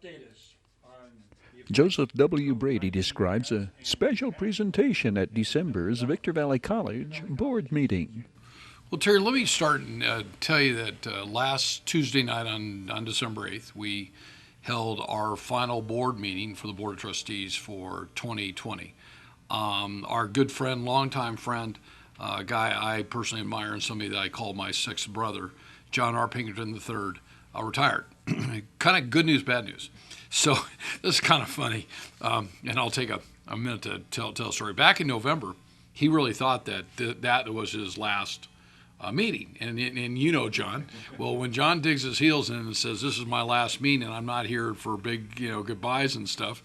update us on Joseph W. Brady describes a special presentation at December's Victor Valley College board meeting. Well, Terry, let me start and tell you that last Tuesday night on December 8th, we held our final board meeting for the Board of Trustees for 2020. Our good friend, longtime friend, a guy I personally admire and somebody that I call my sixth brother, John R. Pinkerton III, retired. Kind of good news, bad news. So this is kind of funny, and I'll take a minute to tell a story. Back in November, he really thought that that was his last meeting. And you know John. Well, when John digs his heels in and says, this is my last meeting and I'm not here for big goodbyes and stuff,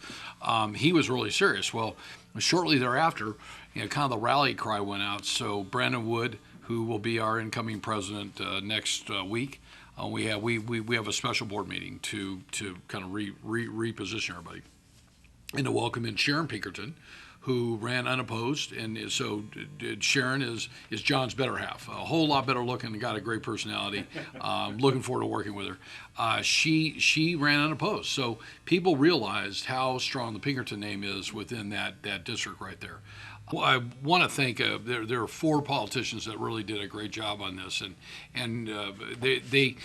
he was really serious. Well, shortly thereafter, kind of the rally cry went out. So Brandon Wood, who will be our incoming president next week, we have a special board meeting to kind of reposition everybody and to welcome in Sharon Pinkerton, who ran unopposed, and so Sharon is John's better half, a whole lot better looking, got a great personality. Looking forward to working with her. She ran unopposed, so people realized how strong the Pinkerton name is within that district right there. Well, I want to thank there are four politicians that really did a great job on this, and the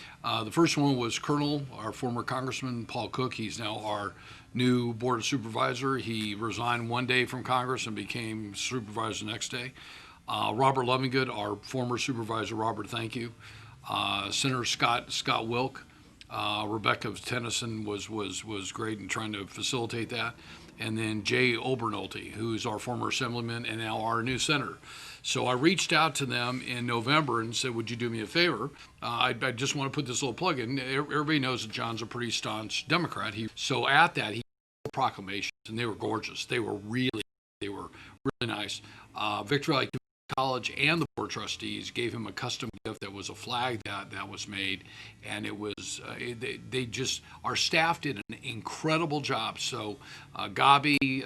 first one was Colonel, our former Congressman Paul Cook. He's now our new Board of Supervisor. He resigned one day from Congress and became supervisor the next day. Robert Lovingood, our former supervisor. Robert, thank you. Senator Scott Wilk. Rebecca Tennyson was great in trying to facilitate that. And then Jay Obernolte, who's our former assemblyman and now our new senator. So I reached out to them in November and said, would you do me a favor? I just want to put this little plug in. Everybody knows that John's a pretty staunch Democrat. So at that, he wrote proclamations, and they were gorgeous. They were really nice. Victor Valley College and the Board of Trustees gave him a custom gift that was a flag that was made, and it was our staff did an incredible job. So Gabi,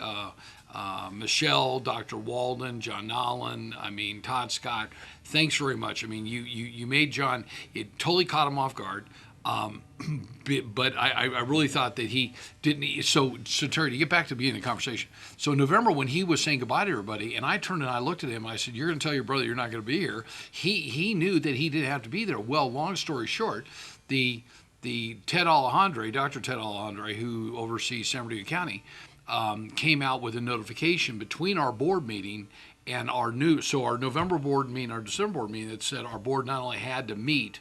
Michelle, Dr. Walden, John Nolan, Todd Scott, thanks very much. You made John, it totally caught him off guard. But I really thought that he didn't. So Terry, to get back to being in the conversation. So in November, when he was saying goodbye to everybody, and I turned and I looked at him, I said, "You're going to tell your brother you're not going to be here." He knew that he didn't have to be there. Well, long story short, the Ted Alejandre, Dr. Ted Alejandre, who oversees San Bernardino County, came out with a notification between our board meeting and our November board meeting, our December board meeting, that said our board not only had to meet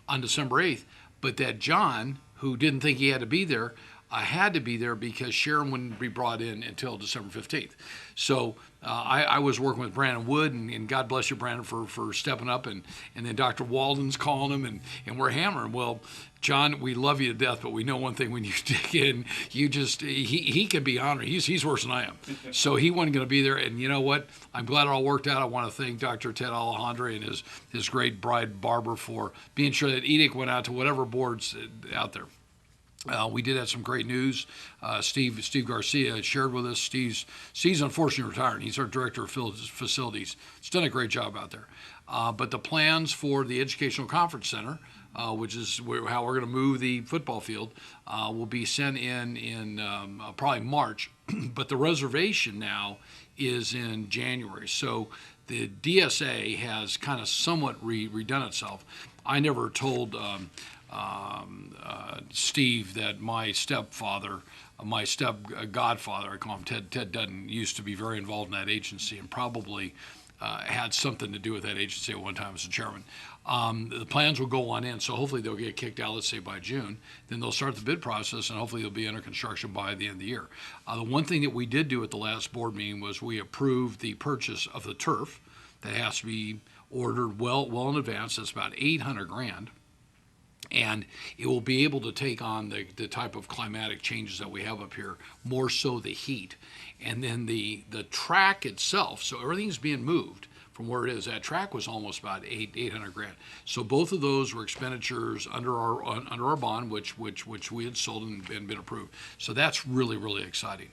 on December 8th, but that John, who didn't think he had to be there, had to be there because Sharon wouldn't be brought in until December 15th. So I was working with Brandon Wood, and God bless you, Brandon, for stepping up, and then Dr. Walden's calling him, and we're hammering. Well, John, we love you to death, but we know one thing: when you dig in, he can be honored. He's worse than I am. So he wasn't going to be there, and you know what? I'm glad it all worked out. I want to thank Dr. Ted Alejandre and his great bride Barbara for being sure that edict went out to whatever boards out there. We did have some great news. Steve Garcia shared with us. Steve's unfortunately retired. He's our director of facilities. He's done a great job out there. But the plans for the Educational Conference Center, which is how we're going to move the football field, will be sent in probably March. But the reservation now is in January. So the DSA has kind of somewhat redone itself. I never told Steve that my stepfather, my godfather, I call him Ted Dutton, used to be very involved in that agency and probably had something to do with that agency at one time as a chairman. The plans will go on in, so hopefully they'll get kicked out, let's say by June. Then they'll start the bid process, and hopefully they'll be under construction by the end of the year. The one thing that we did do at the last board meeting was we approved the purchase of the turf that has to be ordered well in advance. That's about $800,000. And it will be able to take on the type of climatic changes that we have up here, more so the heat. And then the track itself, so everything's being moved from where it is. That track was almost about $800,000. So both of those were expenditures under our bond, which we had sold and been approved. So that's really exciting.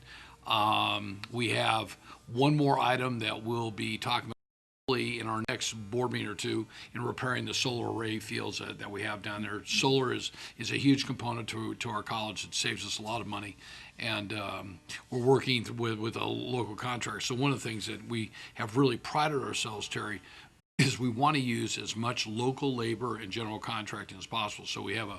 We have one more item that we'll be talking about in our next board meeting or two in repairing the solar array fields that we have down there. Solar is a huge component to our college. It saves us a lot of money. And we're working with a local contractor. So one of the things that we have really prided ourselves, Terry, is we want to use as much local labor and general contracting as possible. So we have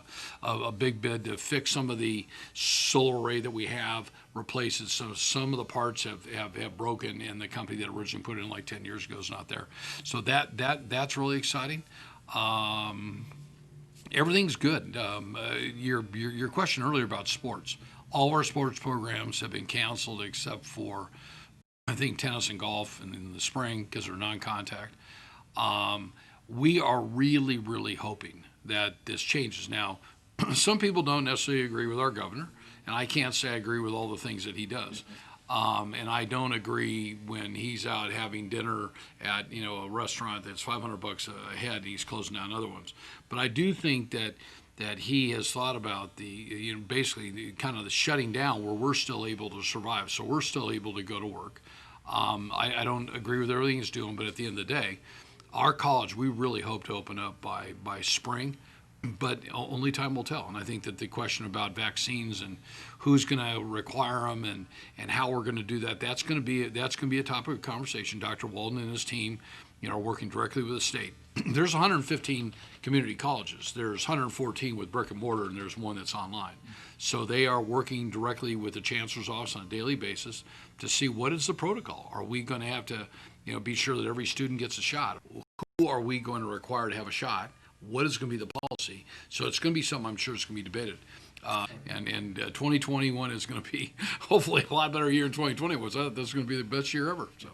a big bid to fix some of the solar array that we have, replace it. So some of the parts have broken, and the company that originally put it in like 10 years ago is not there. So that's really exciting. Everything's good. Your question earlier about sports. All of our sports programs have been canceled except for, I think, tennis and golf in the spring because they're non-contact. We are really, really hoping that this changes. Now, some people don't necessarily agree with our governor, and I can't say I agree with all the things that he does. And I don't agree when he's out having dinner at a restaurant that's $500 a head and he's closing down other ones. But I do think that he has thought about basically kind of the shutting down where we're still able to survive. So we're still able to go to work. I don't agree with everything he's doing, but at the end of the day, our college, we really hope to open up by spring, but only time will tell. And I think that the question about vaccines and who's going to require them and how we're going to do that, that's going to be a topic of conversation. Dr. Walden and his team, are working directly with the state. There's 115 community colleges. There's 114 with brick and mortar, and there's one that's online. So they are working directly with the chancellor's office on a daily basis to see what is the protocol. Are we going to have to, be sure that every student gets a shot? Who are we going to require to have a shot? What is going to be the policy? So it's going to be something I'm sure it's going to be debated. And 2021 is going to be hopefully a lot better year than 2020 was. That's going to be the best year ever. So.